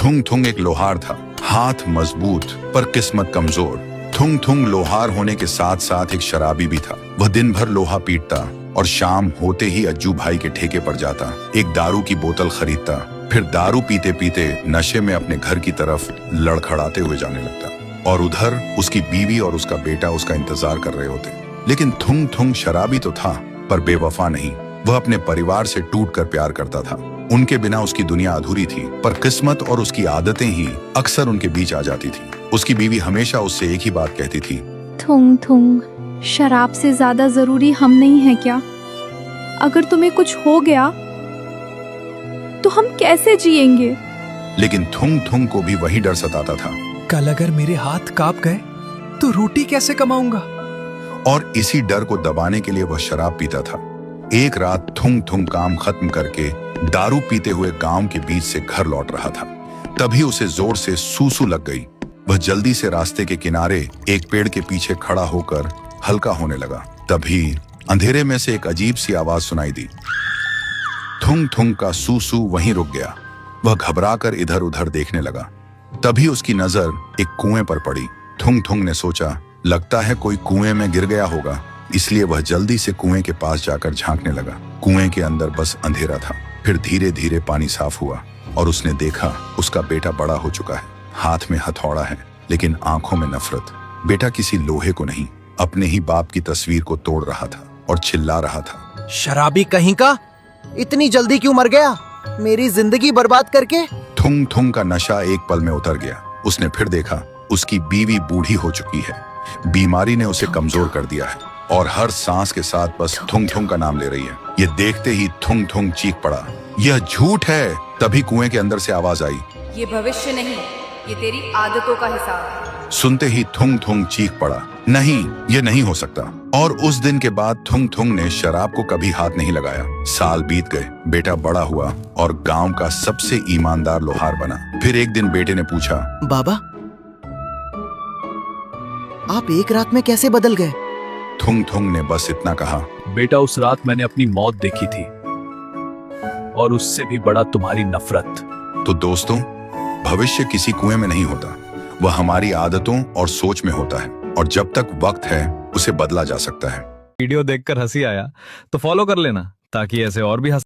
थुंग थुंग एक लोहार था, हाथ मजबूत पर किस्मत कमजोर। थुंग थुंग लोहार होने के साथ साथ एक शराबी भी था। वह दिन भर लोहा पीटता और शाम होते ही अज्जू भाई के ठेके पर जाता, एक दारू की बोतल खरीदता, फिर दारू पीते पीते नशे में अपने घर की तरफ लड़खड़ाते हुए जाने लगता। और उधर उसकी बीवी और उसका बेटा उसका इंतजार कर रहे होते। लेकिन थुंग थुंग शराबी तो था पर बेवफा नहीं। वह अपने परिवार से टूटकर प्यार करता था। उनके बिना उसकी दुनिया अधूरी थी, पर किस्मत और उसकी आदतें ही अक्सर उनके बीच आ जाती थी। उसकी बीवी हमेशा उससे एक ही बात कहती थी, थुंग थुंग, शराब से ज्यादा जरूरी हम नहीं है क्या? अगर तुम्हें कुछ हो गया तो हम कैसे जिएंगे? लेकिन थुंग थुंग को भी वही डर सताता था। कल अगर मेरे हाथ कांप गए तो रोटी कैसे कमाऊंगा? और इसी डर को दबाने के लिए वह शराब पीता था। एक रात थुंग थुंग काम खत्म करके दारू पीते हुए गांव के बीच से घर लौट रहा था। तभी उसे जोर से सूसू लग गई। वह जल्दी से रास्ते के किनारे एक पेड़ के पीछे खड़ा होकर हल्का होने लगा। तभी अंधेरे में से एक अजीब सी आवाज सुनाई दी। थुंग थुंग का सूसू वहीं रुक गया। वह घबराकर इधर उधर देखने लगा। तभी उसकी नजर एक कुएं पर पड़ी। थुंग थुंग ने सोचा, लगता है कोई कुएं में गिर गया होगा, इसलिए वह जल्दी से कुएं के पास जाकर झांकने लगा। कुएं के अंदर बस अंधेरा था। फिर धीरे धीरे पानी साफ हुआ और उसने देखा उसका बेटा बड़ा हो चुका है। हाथ में हथौड़ा है लेकिन आंखों में नफरत। बेटा किसी लोहे को नहीं, अपने ही बाप की तस्वीर को तोड़ रहा था और चिल्ला रहा था, शराबी कहीं का, इतनी जल्दी क्यों मर गया, मेरी जिंदगी बर्बाद करके। थुंग थुंग का नशा एक पल में उतर गया। उसने फिर देखा उसकी बीवी बूढ़ी हो चुकी है। बीमारी ने उसे कमजोर कर दिया है और हर सांस के साथ बस थुंग थुंग का नाम ले रही है। ये देखते ही थुंग थुंग चीख पड़ा, यह झूठ है। तभी कुएं के अंदर से आवाज आई, ये भविष्य नहीं, ये तेरी आदतों का हिसाब है। सुनते ही थुंग थुंग चीख पड़ा, नहीं, ये नहीं हो सकता। और उस दिन के बाद थुंग थुंग ने शराब को कभी हाथ नहीं लगाया। साल बीत गए, बेटा बड़ा हुआ और गांव का सबसे ईमानदार लोहार बना। फिर एक दिन बेटे ने पूछा, बाबा, आप एक रात में कैसे बदल गए? थुंग थुंग ने बस इतना कहा, बेटा, उस रात मैंने अपनी मौत देखी थी और उससे भी बड़ा तुम्हारी नफरत। तो दोस्तों, भविष्य किसी कुएं में नहीं होता, वह हमारी आदतों और सोच में होता है। और जब तक वक्त है उसे बदला जा सकता है। वीडियो देखकर हंसी आया तो फॉलो कर लेना ताकि ऐसे और भी